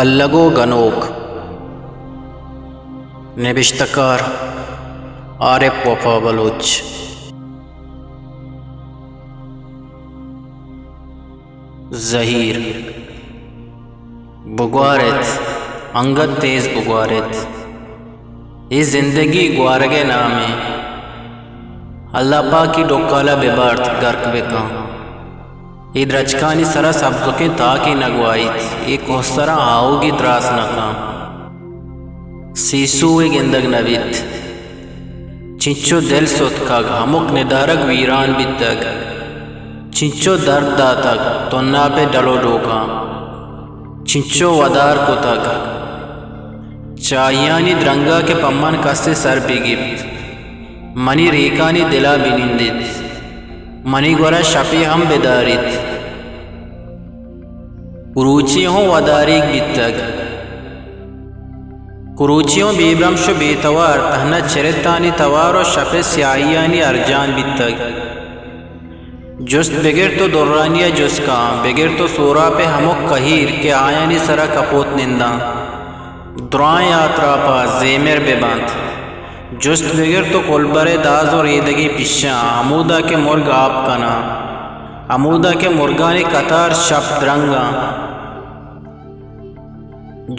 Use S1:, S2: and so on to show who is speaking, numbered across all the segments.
S1: بلغ و گنوک نوشتکار عارف وفا بلوچ. زہیر بگوارت انگت تیز بگوارت یہ زندگی گوارگے نامے اللہ پاک کی ڈوکالا بیبارت گرک بکاں یہ درچکانی سرا سبزکیں تاکی نگوائیت یہ کوسرا آؤگی تراس نکاں سیسوے گندگ نویت چنچو دل ستکاگ ہمک ندارگ ویران بیتگ چنچو درد داتگ تنّا پہ ڈلو ڈوکاں چنچو ودار کو تگ چائیانی درنگا کے پمن کسے سر بگیت منی ریکانی دلا بنندت منی گورا شپی ہم بیداریت کروچی وداریک بیتگ کروچیوں بیبرمش و بیتوار تہنا چرتانی توار و شپ سیاہیانی ارجان بیتگ جست بگر تو درانیہ جس کام بگر تو سورا پہ ہمک کہیر کہ آیانی سرا کپوت ننداں درائیں یاترا پا زیمر بے باندھ جست بگر تو کلبر داز اور ایدگی پشاں عمودہ کے مرگ آپ کنا عمودہ کے مرگانی قطار شپ درنگاں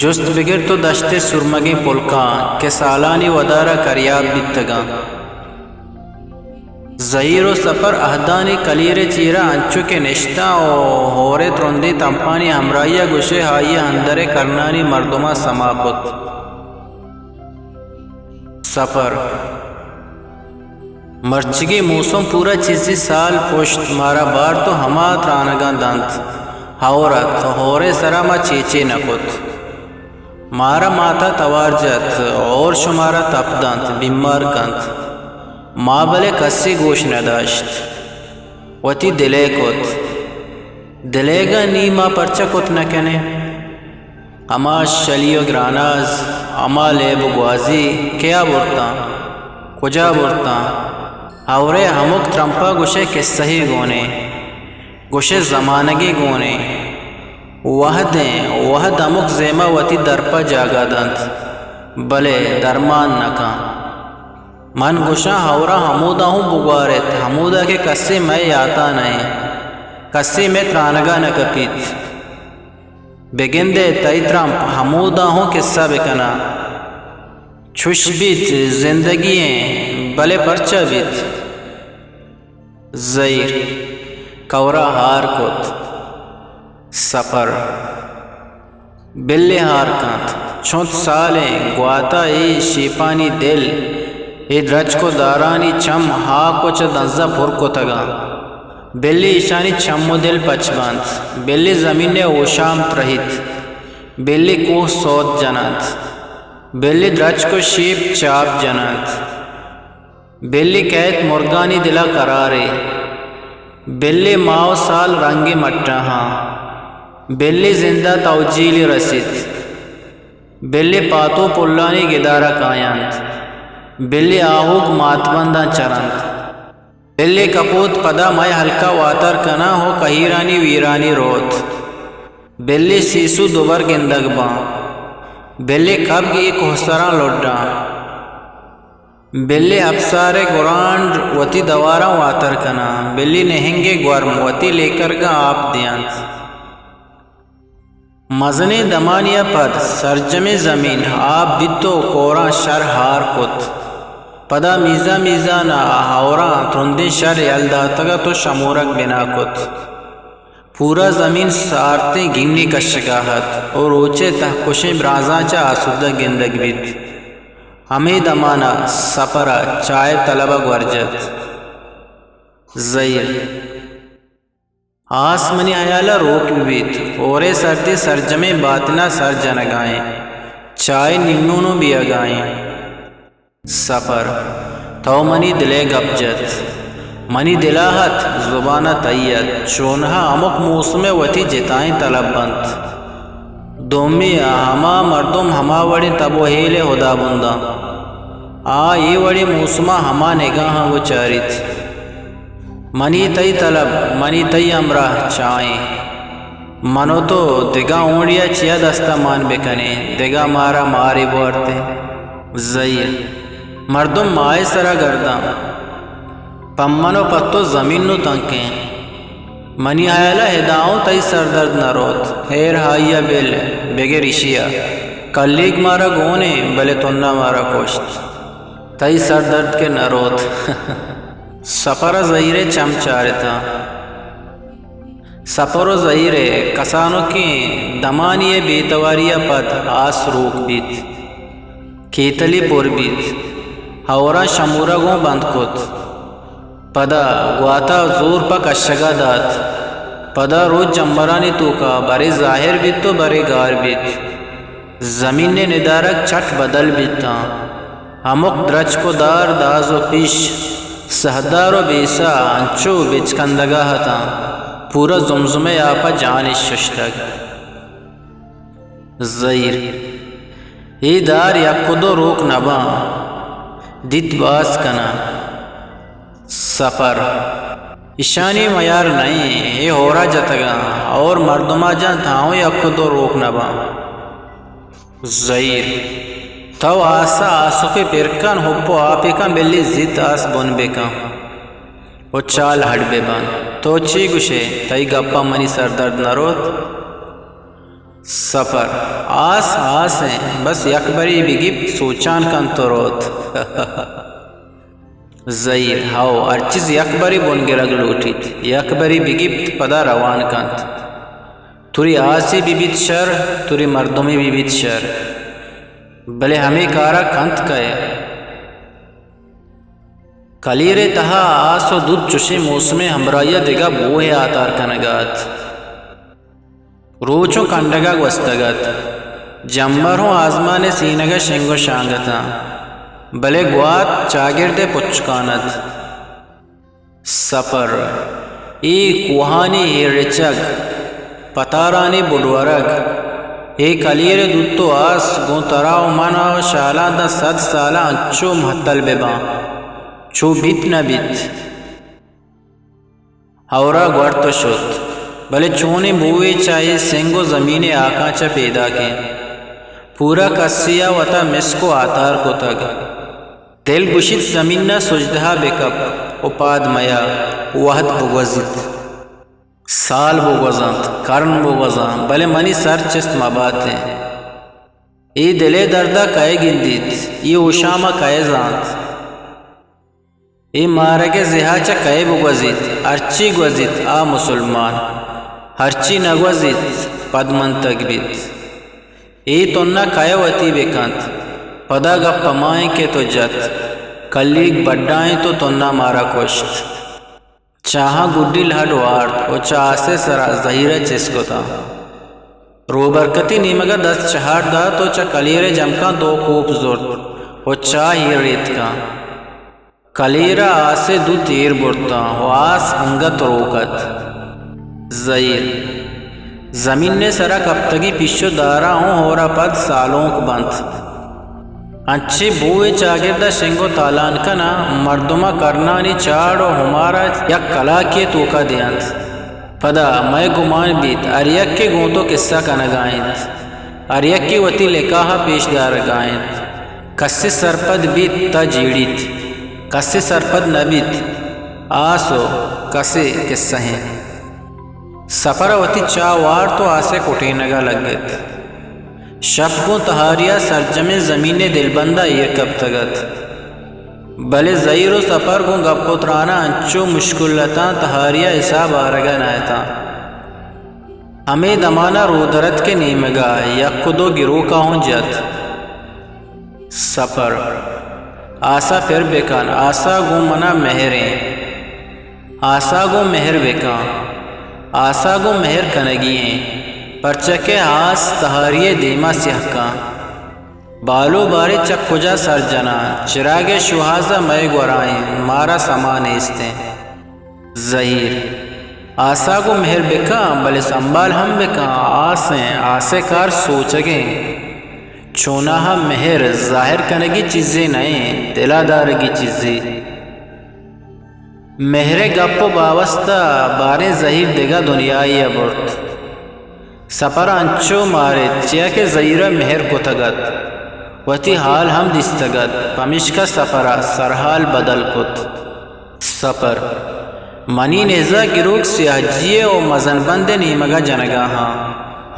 S1: جست بگر تو دشت سرمگی پلکاں کہ سالانی ودارہ کریاب بیتگاں زہیر و سفر اہدانی کلیر چیرہ انچو کے نشتہ و ہورے ترندی تمپانی ہمراہیہ گوشے ہائیہ اندر کرنانی مردمہ سماپت سفر مرچگی موسم پورا چیزی سال پشت مارا بار تو ہما ترانگاں دانت ہورت ہورے سرما چیچے نکت مارا ماتا توار جت اور شمارا تپ دانت بیمار کنت ماں بلے کسی گوش نداشت وتی دلے کت دلے گا نیما پرچا کت نکنے اما شلی و گراناز اما لیب و گوازی کیا بورتا کجا بورتا ہورے ہمک ترمپا گوشے کسہی گونے گوشے زمانگی گونے وحد ہمک زیمہ وتی درپا جاگا دند بلے درمان نکاں من گوشاں ہورا ہمودہ ہوں بگوارت ہمودہ کے کسی میں یاتا نہیں کسی میں ترانگا نکپیت بگندے تیترم ہمودہ ہوں قصہ بکنا چھوش بیت زندگییں بلے پرچہ بیت زہیر کورا ہار کت سفر بلے ہار کت چھوت سالیں گواتا ای شیپانی دل ای درچ کو دارانی چم ہا کچ دنزا پھر کو تگا بلی ایشانی چم و دل پچ باندھ بلی زمین اوشام ترہیت بلی کوہ سوت جنات بلی درچ کو شیپ چاپ جنات بلی قید مرگانی دلا قرارے بلی ماو سال رنگی مٹا ہاں بلی زندہ توجیلی رسید بلی پاتو پلانی گدارہ کائیاند بلی آہوک ماتبندہ چرند بلی کپوت پدا مائی ہلکا واتر کنا ہو کہیرانی ویرانی روت بلی سیسو دوبر گندگ باں بلی کب گی کوہسران لوڈا بلی افسار گرانڈ وتی دوارا واتر کنا بلی نہنگے گورم وتی لے کر گا آپ دیانت مزنی دمانیہ پد سرجم زمین آپ بیتو کورا شر ہار کت پدا میزا میزا نا ہورا ترندی شر یلداتگا تو شمورک بنا کت پورا زمین سارتے گنگی کشگاہت اور اوچے تحکشیں برازاں چا آسودہ گندگ بیت ہمیں دمانا سپرا چائے طلبہ گورجت زہیر آسمنی حیالہ روک بیت اورے سردی سرجمیں باطنہ سر جنگائیں چائے نمونوں بھی اگائیں سفر تو منی دلے گبجت منی دلاحت زبانہ طیت چونہا امک موسم وتی جتائیں طلب بند دومی ہما مردم ہما وڑی تبو ہیلے ہدا بندہ یہ وڑی موسمہ ہما نگاہاں وہ چاریت منی تی طلب منی تی امراہ چائیں منو تو دگا اونڈیا چیا دستا مان بکنے دگا مارا ماری بورتے زیر مردم مائے سرا گرداں پمنو پتو زمین نو تنکیں منی حیالہ ہداؤں تئی سردرد نہ روت ہیر ہائیا بیل بگے رشیا کلیگ مارا گونے بلے تنہ مارا کوشت تئی سردرد کے نہ روت سفر زہیرے چم چارتا سفر و زہیرے کسانوں کی دمانی بیتواریہ پد آس روک بیت کیتلی پور بیت ہورا شمورا گوں بند کت پدا گواتا زور پا کشگا دات پدا روز جمبرانی توکا برے ظاہر بیت تو برے گار بیت زمین نے ندارک چھٹ بدل بیتا ہمک درچ کو دار داز و پیش سہدار و بیسا انچو بچکندگا ہتا پورا زمزمے آپا جان ششتگ زیر ای دار یکدو روک نبا دیت باس کنا سفر اشانی معیار نہیں یہ ہورا جتگا اور مردمہ جان تھاؤں یکدو روک نبا زیر تو آسا آسو کے پرکن ہوپو آپی کن بلی زیت آس بن بکن و چال ہڈ بے بان تو چی گوشے تئی گپا منی سردرد نہ روت سفر آس آس ہیں بس یک بری بگیب سوچان کن تو روت زیر ہاو ہر چیز یک بری بن گرگ لوٹیت یک بری بگیب پدا روان کنت توری آسی بیبیت شر توری مردمی بیبیت شر بلے ہمیں کارا کنت کئے کلیرے تہا آس و دودھ چشے موسم ہمرایا دگا بوہے آتار کنگات روچوں کنڈگا گوستگت جمبروں آزمان سینگا شنگو شانگتا بلے گوات چاگردے پچکانت سفر ای کوہانی ای رچگ پتارانی بڑورگ ای کلیر دودھ تو آس گون تراؤ منا شالا دا 100 سالہ انچو محتل ببا چو بیت نہ بیت ہورا گوڑ تو شد بلے چونے بوئے چاہے سنگو زمین آکاں چا پیدا کے پورا کسیا وطا مسکو آتار کو تگ دل گشت زمین نہ سجدہ بکپ اپاد میا وحد بگوزت سال بگوزانت کرن بگوزان بلے منی سر چست مباتے ای دلے دردہ کئے گندیت ای اوشامہ کئے زانت ای مارگے زہا چا کئے بگوزیت ہرچی گوزیت آ مسلمان ہرچی نگوزیت پد منتگ بیت ای تنہ کئے وطی بکانت پدا گا پمائیں کے تو جت کلیگ بڑھائیں تو تنہ مارا کوشت چاہاں گڈی لہڈ وارت و چاہ سے سرا ظہیرہ چسکو تا رو برکتی نیمگا 10 چہار دا تو چا کلیر جمکاں 2 کوپ زورت و چاہ ہی ریت کا کلیرہ آسے 2 تیر برتا و آس انگت روکت زیر زمین نے سرا کبتگی پیشو دارا ہوں ہورا پد سالوں کو بند انچے بوئے چاگردہ شنگو تالان کنا مردمہ کرنانی چاڑو ہمارا یک کلا کے توکا دیانت پدا میں گمان بیت اریک کے گونتو قصہ کنگائنت اریک کی وطی لکاہا پیش دار گائنت کسی سرپد بیت تا جیڑیت کسی سرپد نبیت آسو کسی قصہ ہیں سفر وطی چاوار تو آسے کٹینگا لگت شب کو تہاریہ سرجم زمین دل بندہ یہ کب تگت بلے زیر و سفر کو گپوترانا انچو مشکلتا تہاریہ حساب آرگا نایتا ہمیں دمانا رودرت کے نیمگا یک دو گروہ کا ہوں جت سفر آسا پھر بکان آسا گو منا مہریں آسا گو مہر بکان آسا گو مہر کنگی ہیں پرچکے آس تہاریے دیما سیحکا بالو باری چک کجا سر جنا چراغ شوہازہ میں گورائیں مارا سامان ایستے ظہیر آسا کو مہر بکا بلے سنبال ہم بکا آسیں آسے کار سوچگیں چونا ہم مہر ظاہر کنگی چیزیں نہیں دلا دارگی چیزیں مہر گپ و باوستہ بارے ظہیر دگا دنیای ابرت سپر انچو مارے چیا کے زیرہ مہر کو تگت وتی حال ہم دستگت پمشکا سپرا سرحال بدل کت سپر منی نیزا گروک سیاجیے و مزن بند نیمگا جنگا ہاں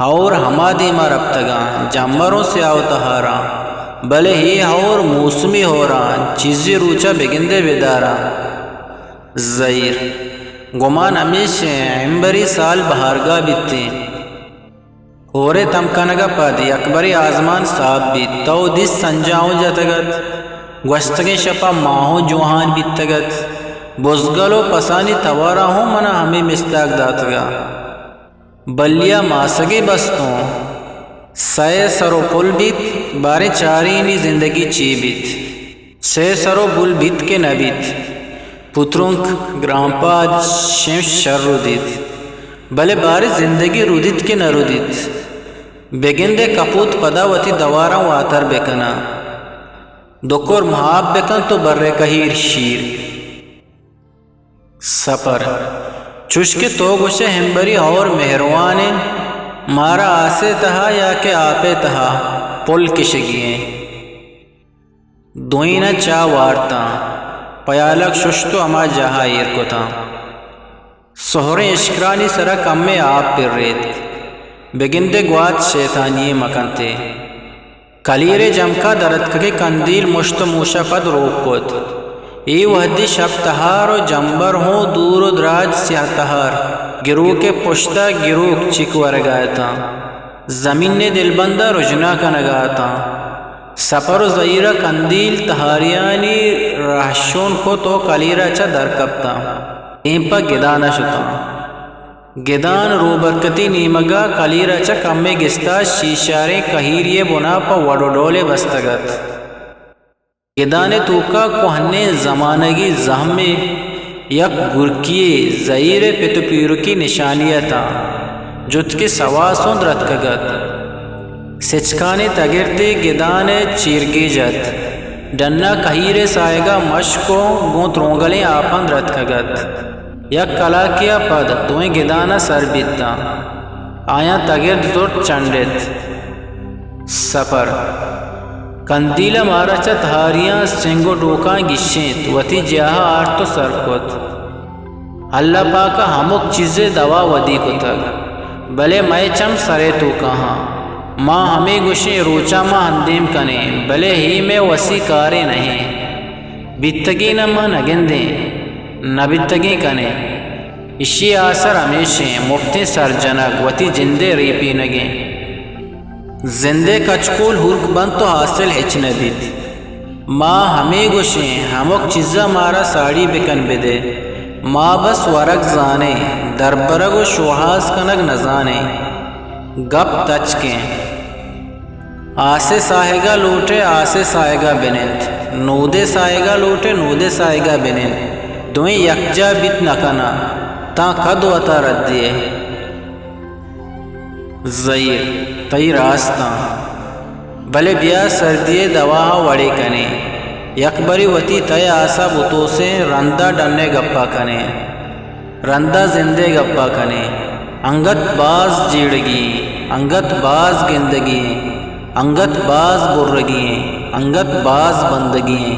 S1: اور ہما دیما ربتگا جمبروں سے آوتہارا بلے ہی اور موسمی ہو رہا چیزی روچا بگندے بدارا زیر گمان امیش عمبری سال بہارگاہ بیتی اورے تمکنگا پادی اکبری آزمان صاحب بیت تو دس سنجاؤ جتگت گوشتگی شپا ماہو جوہان بیتگت بزگلو پسانی توارا ہوں منا ہمیں مستاق داتگا بلیا ماسگی بستوں سائے سرو پل بیت بارے چارینی زندگی چی بیت سے سرو بل بیت کے نبیت پترونک گرامپاد شمش شر رو دیت بلے بارے زندگی رو دیت کے نہ رو دیت بگندے کپوت پدا وتی دوارا واتر بکنا دکور محاب بکن تو برے کہیر شیر سپر چشک تو گوشے ہمبری اور مہروانے مارا آسے تہا یا کہ آپے تہا پل کشگییں دوئینہ چا وارتا پیالک ششتو اما جہا ایر کو تھا سہریں اشکرانی سرا کم میں آپ پر ریت بگندے گوات شیطانی مکنتے کلیر جمکا درد کے کندیل مشت موشا پد روک کت ای وحدی شب تہار و جمبر ہوں دور و دراج سیاہ تہار گرو کے پشتہ گروک چک ورگایا تھا زمین نے دل بندہ رجنا کا نگاہ تھا سپر و زیرہ کندیل تہاریانی رہشون کو تو کلیرہ چا درکب تھا ایمپا گدانا شتا گدان رو برکتی نیمگا کلیرہ چا کمے گستا شیشارے کہیریے بنا پا وڈو ڈولے بستگت گدانے توکا کوہنے زمانگی زہمے یک گرکیے زیر پتو پیرو کی نشانیہ تھا جت کے سواسوں درتکگت سچکانے تگرتے گدانے چیرگی جت ڈنہ کہیرے سائیگا مشکو گونت رونگلیں آپن درتکگت یک کلا کیا پد دوئیں گدانا سر بیتا آیا تگرد زور چنڈت سپر کندیلہ مارا چا تھاریاں سنگو ڈوکاں گشیں وتی جہاں آرتو سر کت اللہ پاکا ہمک چیزیں دوا ودی کو تک بلے میں چم سرے تو کہاں ماں ہمیں گشیں روچا ماں ہندیم کنے بلے ہی میں وسی کارے نہیں بیتگی نہ ماں نگندیں نہ بیتگی کنے اشی آثر ہمیشیں مفتی سر جنگ وتی جندے ریپی نگیں زندے کچکول ہرک بند تو حاصل ہچ نہ دیت ماں ہمیں گوشیں ہمک چیزا مارا ساڑی بکن بدے ماں بس ورق زانے دربرگ و شوہاز کنگ نزانے گپ تچ کے آسے ساہیگا لوٹے آسے سائیگا بنت نودے سائیگا لوٹے نودے سائیگا بنت دوئیں یکجا بیت نکنا تا قد وطا رد دیے زیر تئی راستہ بلے بیا سردیے دواہا وڑے کنے یکبری وتی تئی آسا بتو سے رندہ ڈننے گپا کنے رندہ زندے گپا کنے انگت باز جیڑگی انگت باز گندگی انگت باز برگی انگت باز بندگی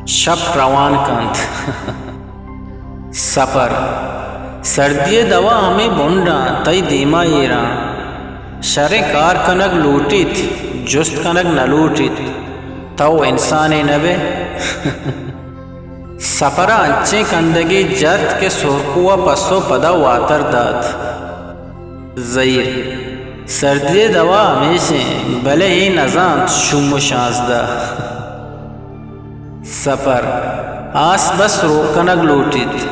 S1: شب روان کند سپر سردیے دوا ہمیں بونڈا تئی دیما ایرا شرے کار کنگ لوٹیت جست کنگ نہ لوٹیت تو انسانے نبے سپرا انچے کندگی جت کے سرکوا پسو پدا واتر داد زیر سردی دوا ہمیشہ بلے ہی نظام شم و شازدہ سپر آس بس روکنگ لوٹیت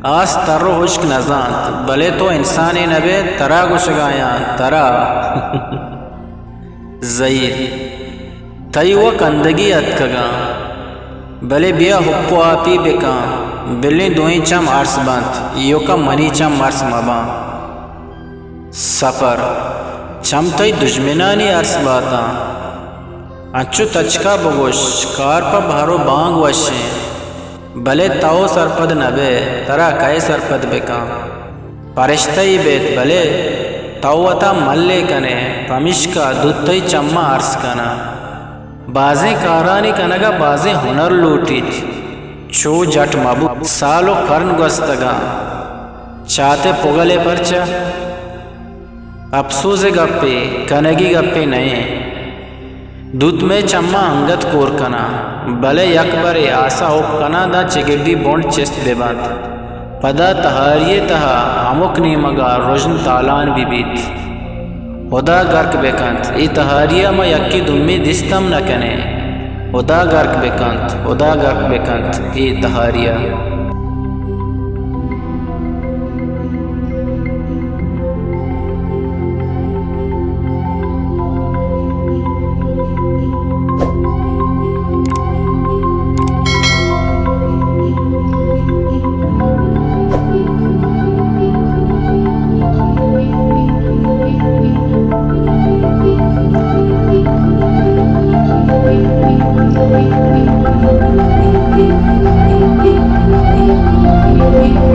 S1: آس تر و حشک نزانت بلے تو انسانی نبے ترا گشگایاں ترا زیر تئی و کندگی اتکگا بلے بیا حقو آپی بکا بلی دوئیں چم عرص بانت یو کا منی چم عرص مبا سپر چم تئی دشمنانی عرص باتا انچو تچکا بگوش کار پا بھارو بانگ وشیں بلے تاؤ سرپد نبے ترا کئے سرپد بکا پرشتہی بیت بلے توتا ملے کنے پمشکا دتئی چمہ عرض کنا بازیں کارانی کنگا بازیں ہنر لوٹیت چو جٹ مبو سالو کرن گستگا چاہتے پگلے پرچا افسوس گپے کنگی گپے نئے دودھ میں چمہ انگت کور کنا بلے یکبر آسا ہو کنا دا چگڑی بونڈ چست بے بات پدا تہاریے تہا ہمک نیمگا روشن تالان بھی بیت خدا گرک بکانت ای تہاریہ ما یکی دمی دستم نکنے خدا گرک بکانت ای تہاریہ